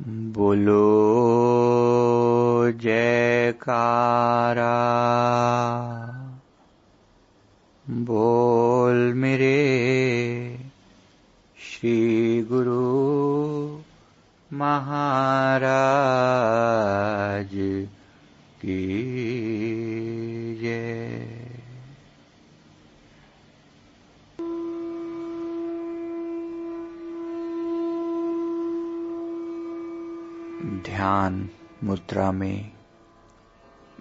बोलो जयकारा, बोल मेरे श्री गुरु महाराज की जय। ध्यान मुद्रा में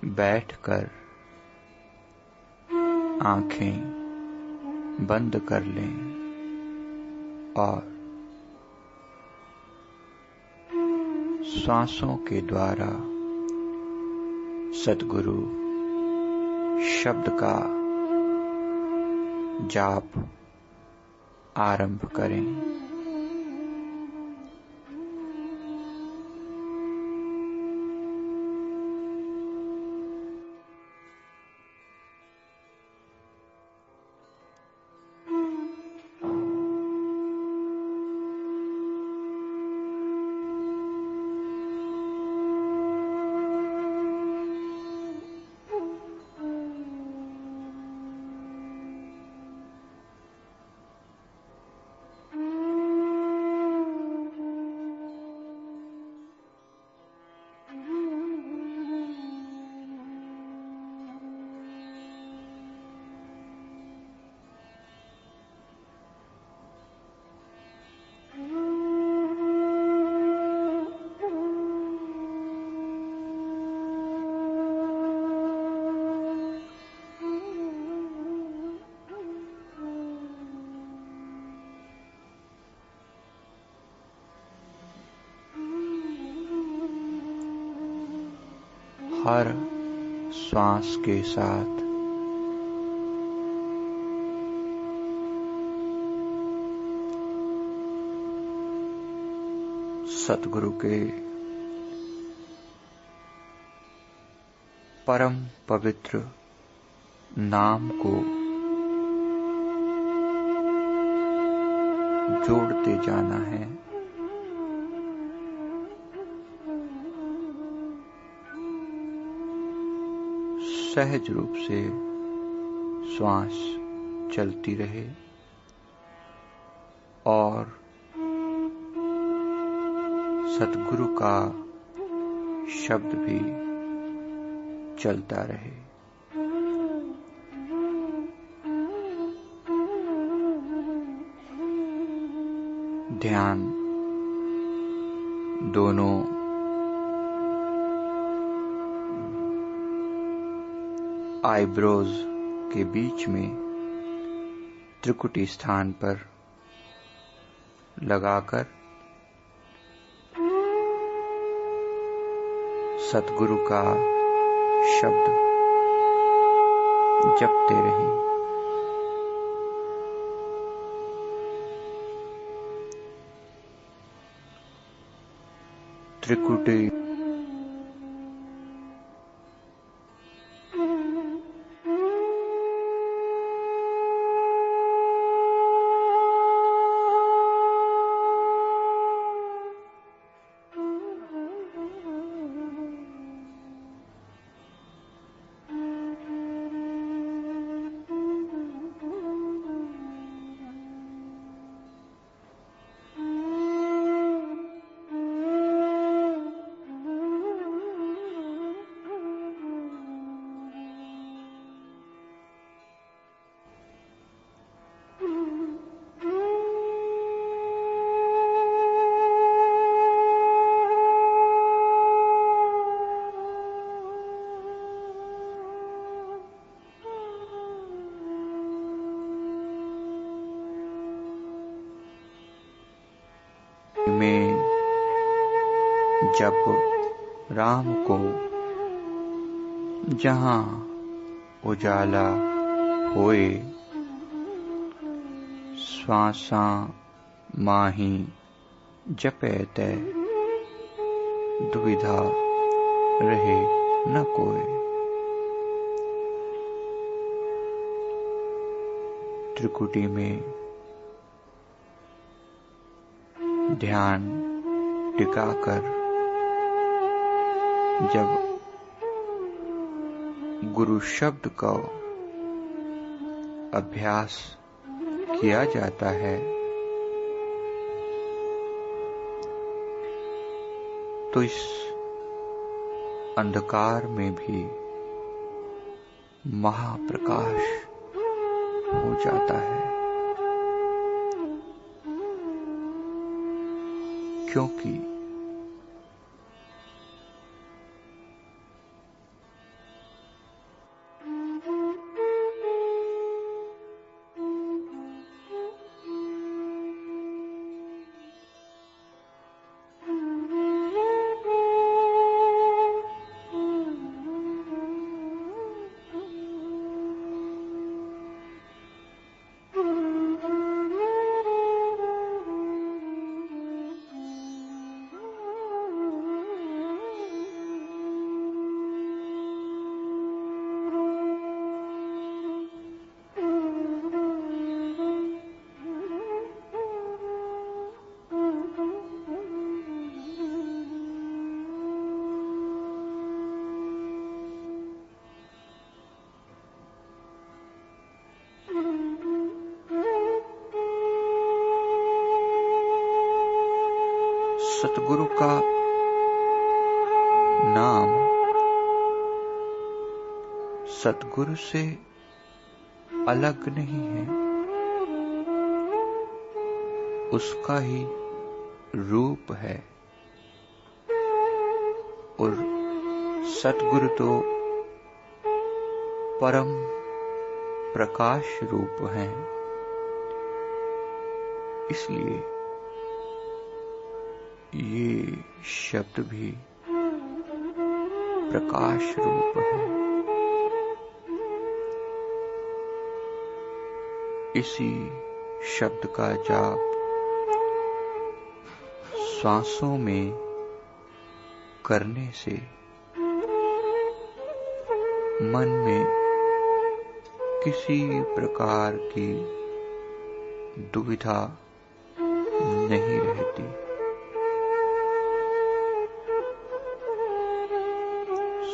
बैठकर आंखें बंद कर लें और श्वासों के द्वारा सद्गुरु शब्द का जाप आरंभ करें। हर श्वास के साथ सद्गुरु के परम पवित्र नाम को जोड़ते जाना है। सहज रूप से श्वास चलती रहे और सद्गुरु का शब्द भी चलता रहे। ध्यान दोनों आईब्रोज के बीच में त्रिकुटी स्थान पर लगाकर सद्गुरु का शब्द जपते रहें। त्रिकुटी में जप राम को जहाँ उजाला होए, श्वासा माही जपै तै दुविधा रहे न कोय। त्रिकुटी में ध्यान टिकाकर जब गुरु शब्द का अभ्यास किया जाता है तो इस अंधकार में भी महाप्रकाश हो जाता है, क्योंकि सतगुरु का नाम सतगुरु से अलग नहीं है, उसका ही रूप है। और सतगुरु तो परम प्रकाश रूप हैं, इसलिए ये शब्द भी प्रकाश रूप है। इसी शब्द का जाप श्वासों में करने से मन में किसी प्रकार की दुविधा नहीं रहती।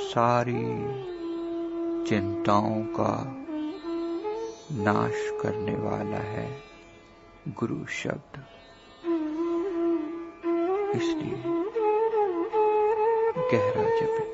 सारी चिंताओं का नाश करने वाला है गुरु शब्द, इसलिए गहरा जपे।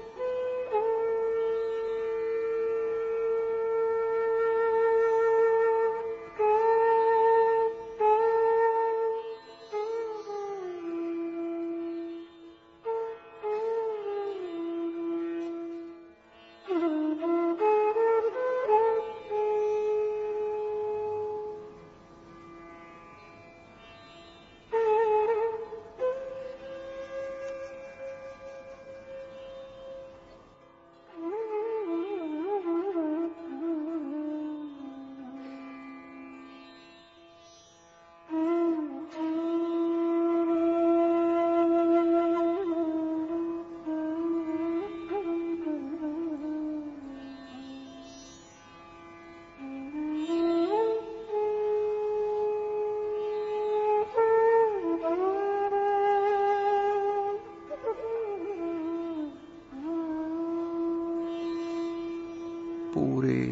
पूरे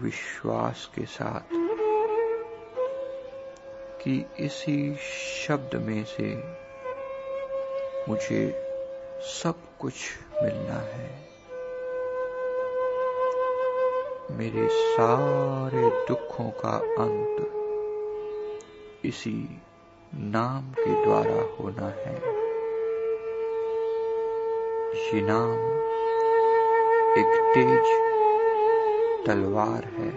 विश्वास के साथ कि इसी शब्द में से मुझे सब कुछ मिलना है, मेरे सारे दुखों का अंत इसी नाम के द्वारा होना है। ये नाम एक तेज तलवार है,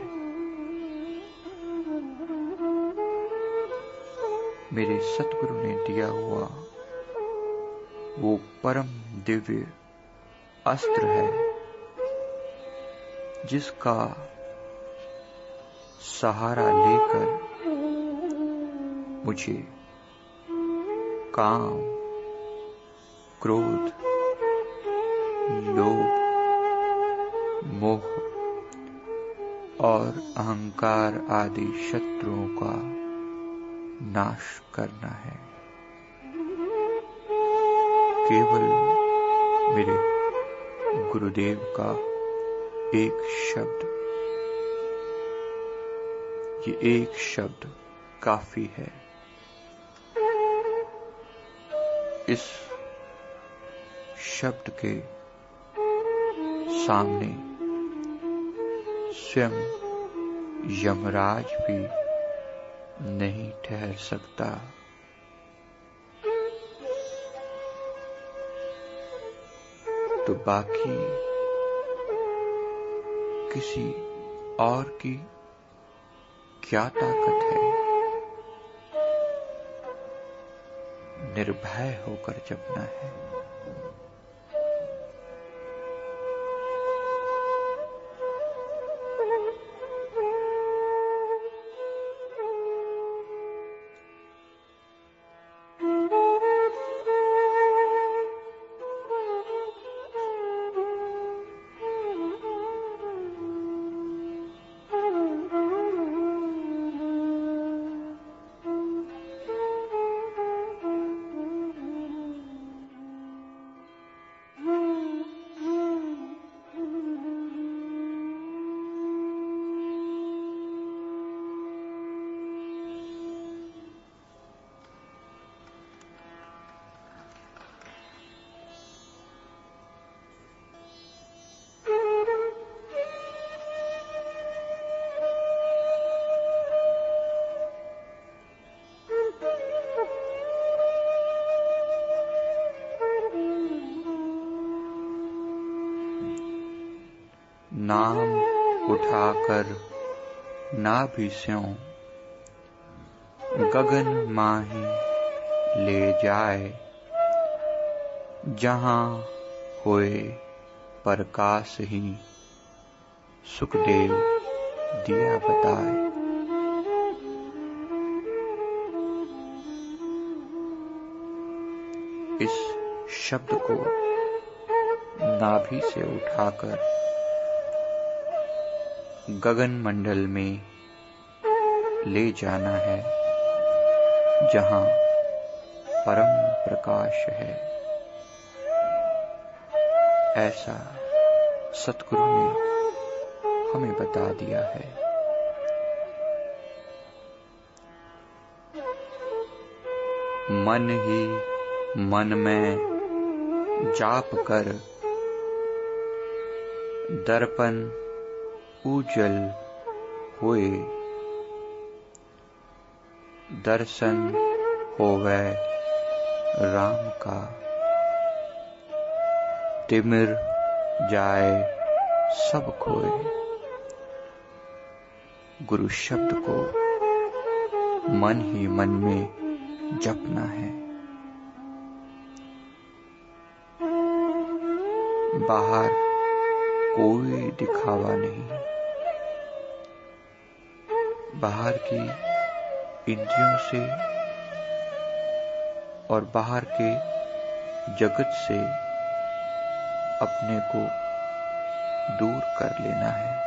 मेरे सतगुरु ने दिया हुआ वो परम दिव्य अस्त्र है, जिसका सहारा लेकर मुझे काम, क्रोध, लोभ, मोह और अहंकार आदि शत्रुओं का नाश करना है। केवल मेरे गुरुदेव का एक शब्द, ये एक शब्द काफी है। इस शब्द के सामने स्वयं यमराज भी नहीं ठहर सकता। तो बाकी किसी और की क्या ताकत है निर्भय होकर जपना है। नाम उठाकर नाभि स्यों गगन माही ले जाए, जहां होए प्रकाश ही सुखदेव दिया बताए। इस शब्द को नाभि से उठाकर गगन मंडल में ले जाना है, जहां परम प्रकाश है। ऐसा सतगुरु ने हमें बता दिया है। मन ही मन में जाप कर दर्पण उजल होए, दर्शन होवे राम का, तिमिर जाए सब खोए। गुरु शब्द को मन ही मन में जपना है। बाहर कोई दिखावा नहीं। बाहर की इंद्रियों से और बाहर के जगत से अपने को दूर कर लेना है।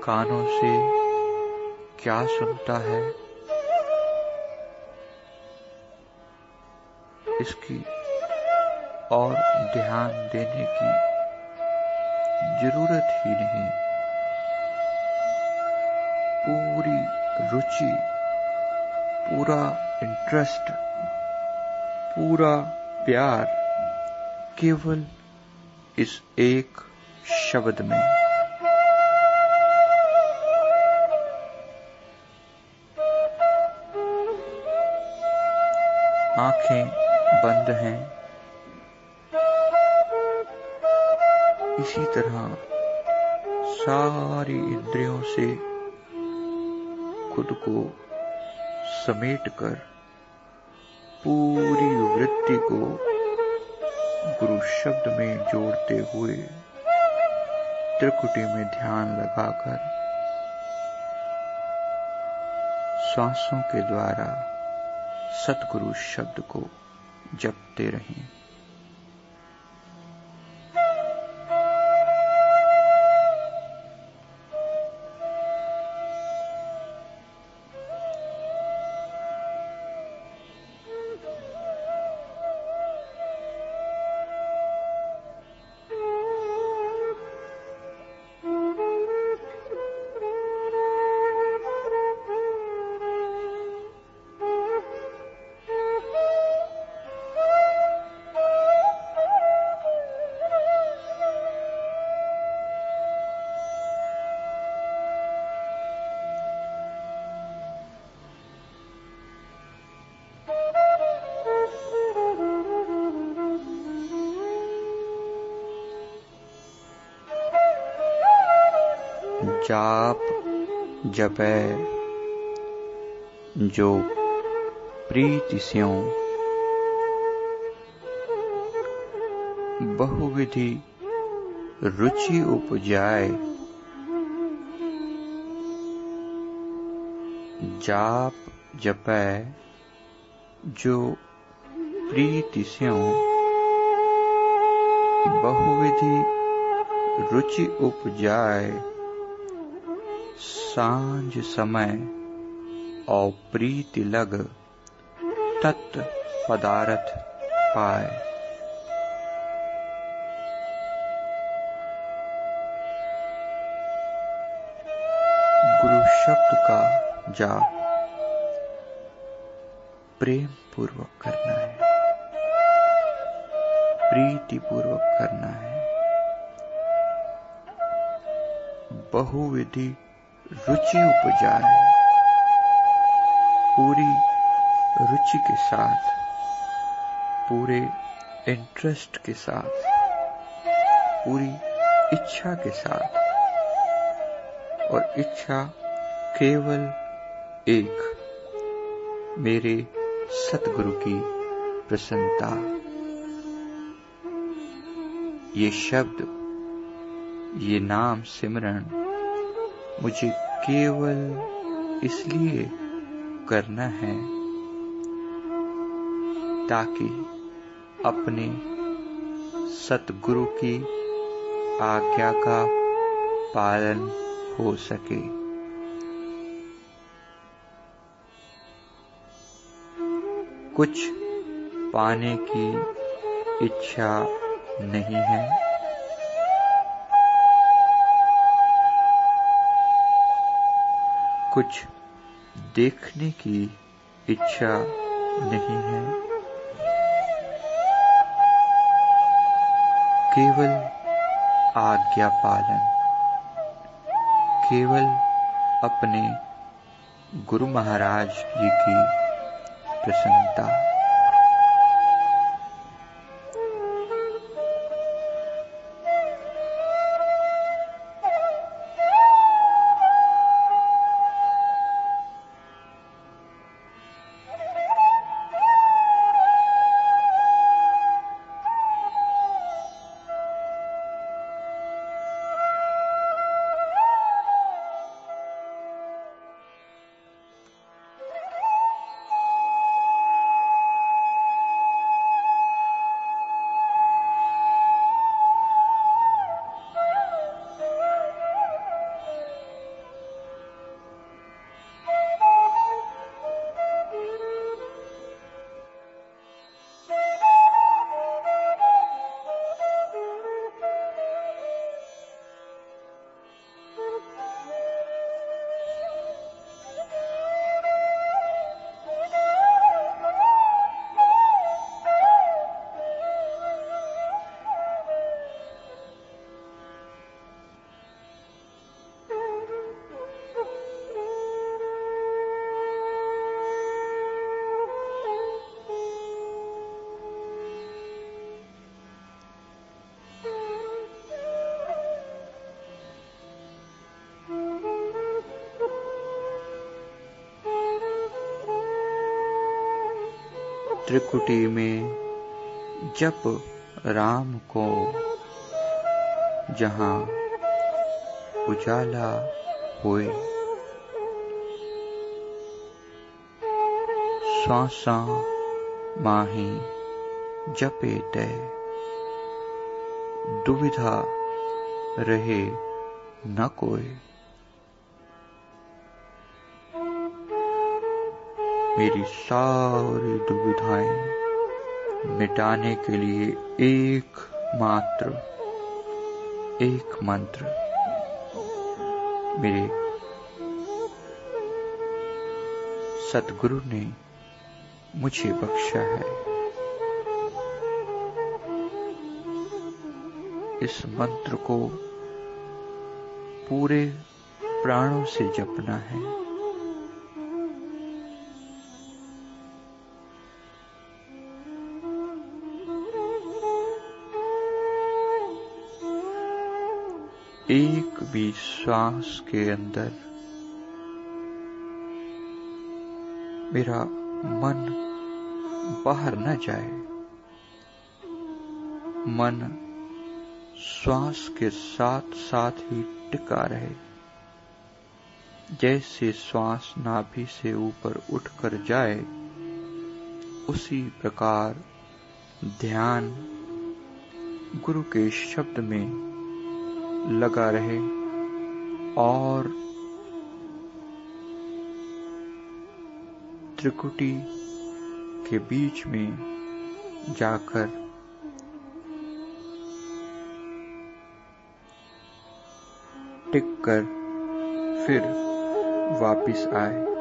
कानों से क्या सुनता है, इसकी और ध्यान देने की जरूरत ही नहीं। पूरी रुचि पूरा इंटरेस्ट, पूरा प्यार केवल इस एक शब्द में। आंखें बंद हैं, इसी तरह सारी इंद्रियों से खुद को समेटकर पूरी वृत्ति को गुरु शब्द में जोड़ते हुए त्रिकुटी में ध्यान लगाकर सांसों के द्वारा सतगुरु शब्द को जपते रहें। जाप जपै जो प्रीति स्यों, बहुविधि रुचि उपजाए। जाप जपै जो प्रीति स्यों, बहुविधि रुचि उपजाए। सांझ समय और प्रीति लग तत् पदार्थ पाए। गुरु शब्द का जाप प्रेम पूर्वक करना है, प्रीति पूर्वक करना है। बहुविधि रुचि उपजाए, पूरी रुचि के साथ, पूरे इंटरेस्ट के साथ, पूरी इच्छा के साथ, और इच्छा केवल एक, मेरे सतगुरु की प्रसन्नता। ये शब्द, ये नाम सिमरन मुझे केवल इसलिए करना है ताकि अपने सतगुरु की आज्ञा का पालन हो सके। कुछ पाने की इच्छा नहीं है, कुछ देखने की इच्छा नहीं है, केवल आज्ञा पालन, केवल अपने गुरु महाराज जी की प्रसन्नता। त्रिकुटी में जप राम को, जहाँ उजाला होए। श्वासा माही जपे तय, दुविधा रहे न कोई। मेरी सारी दुविधाएं मिटाने के लिए एक मंत्र मेरे सतगुरु ने मुझे बख्शा है। इस मंत्र को पूरे प्राणों से जपना है। एक भी श्वास के अंदर मेरा मन बाहर न जाए। मन श्वास के साथ साथ ही टिका रहे। जैसे श्वास नाभि से ऊपर उठकर जाए, उसी प्रकार ध्यान गुरु के शब्द में लगा रहे और त्रिकुटी के बीच में जाकर टिक कर फिर वापिस आए।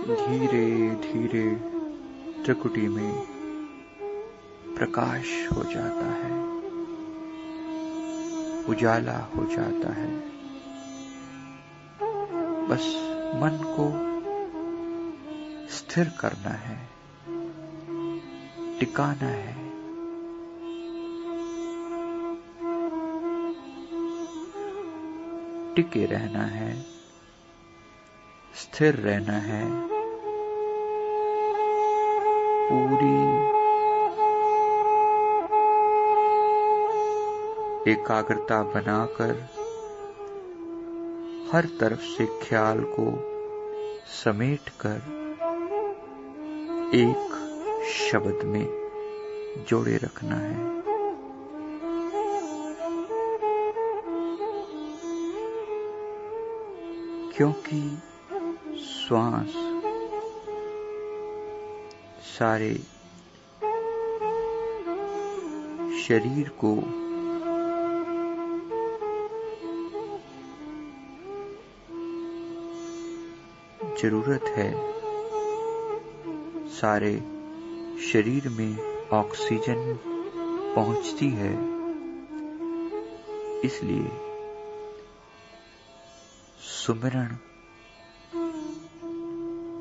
धीरे धीरे त्रिकुटी में प्रकाश हो जाता है, उजाला हो जाता है। बस मन को स्थिर करना है, टिकाना है। टिके रहना है, स्थिर रहना है। पूरी एकाग्रता बनाकर हर तरफ से ख्याल को समेटकर एक शब्द में जोड़े रखना है। क्योंकि श्वास सारे शरीर को जरूरत है। सारे शरीर में ऑक्सीजन पहुंचती है। इसलिए सुमिरन,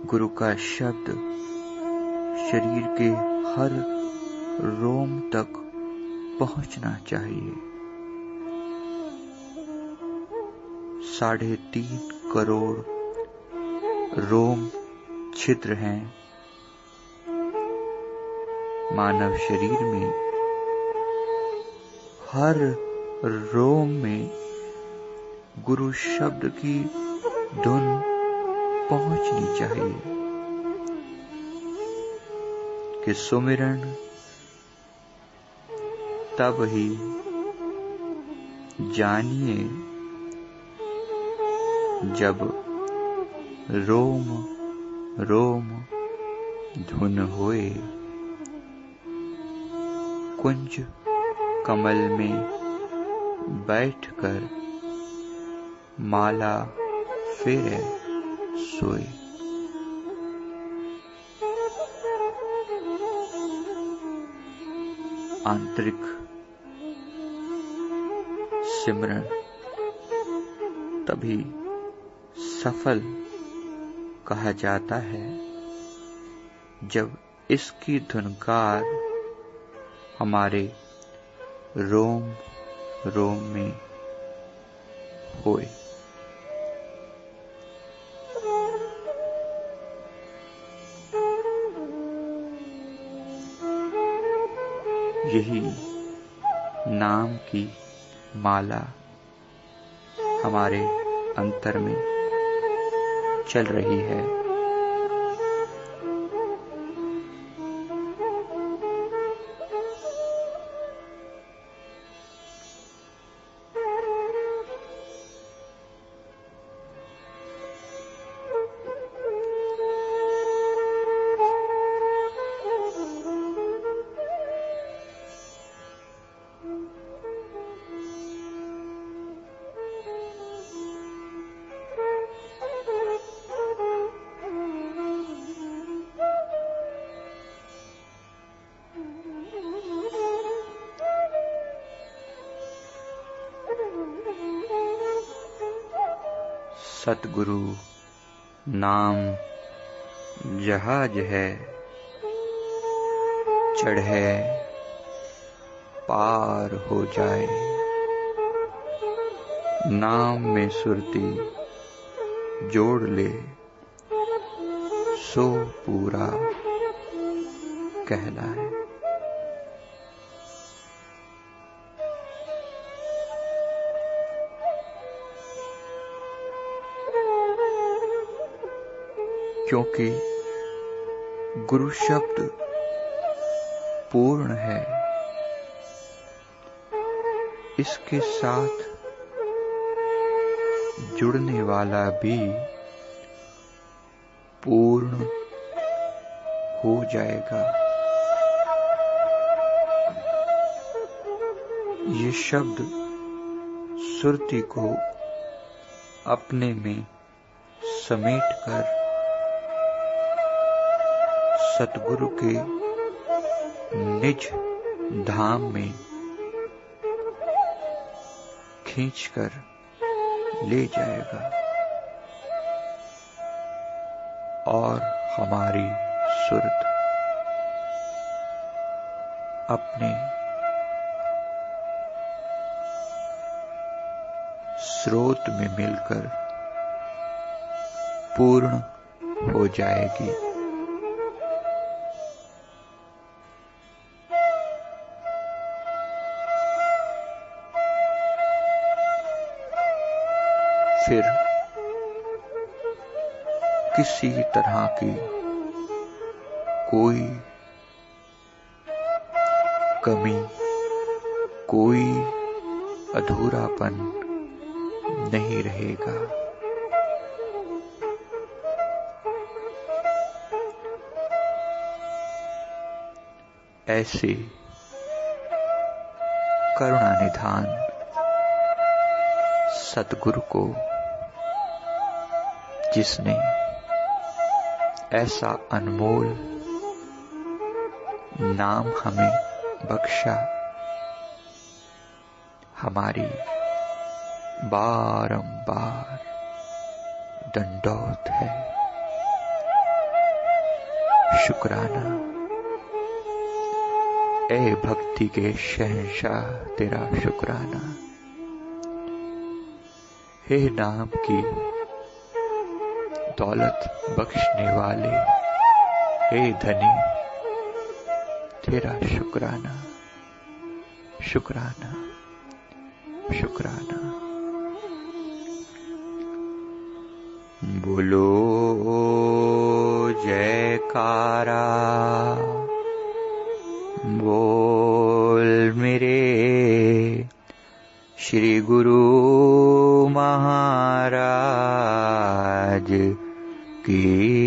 गुरु का शब्द शरीर के हर रोम तक पहुंचना चाहिए। 3.5 करोड़ रोम छिद्र हैं मानव शरीर में। हर रोम में गुरु शब्द की धुन पहुंचनी चाहिए कि सुमिरन तब ही जानिए जब रोम रोम धुन होए। कुंज कमल में बैठकर माला फेरे सोए। आंतरिक सिमरन तभी सफल कहा जाता है जब इसकी धुनकार हमारे रोम रोम में होए। यही नाम की माला हमारे अंतर में चल रही है। सतगुरु नाम जहाज है, चढ़े पार हो जाए। नाम में सुरती जोड़ ले, सो पूरा कहलाए। क्योंकि गुरु शब्द पूर्ण है, इसके साथ जुड़ने वाला भी पूर्ण हो जाएगा। ये शब्द सुरती को अपने में समेटकर सतगुरु के निज धाम में खींचकर ले जाएगा और हमारी सुरत अपने स्रोत में मिलकर पूर्ण हो जाएगी। फिर किसी तरह की कोई कमी, कोई अधूरापन नहीं रहेगा। ऐसे करुणानिधान सतगुरु को, जिसने ऐसा अनमोल नाम हमें बख्शा, हमारी बारंबार दंडौत है, शुक्राना। ए भक्ति के शहंशाह तेरा शुक्राना। हे नाम की दौलत बख्शने वाले, हे धनी तेरा शुक्राना, शुक्राना, शुक्राना। बोलो जयकारा। बोल मेरे श्री गुरु महाराज की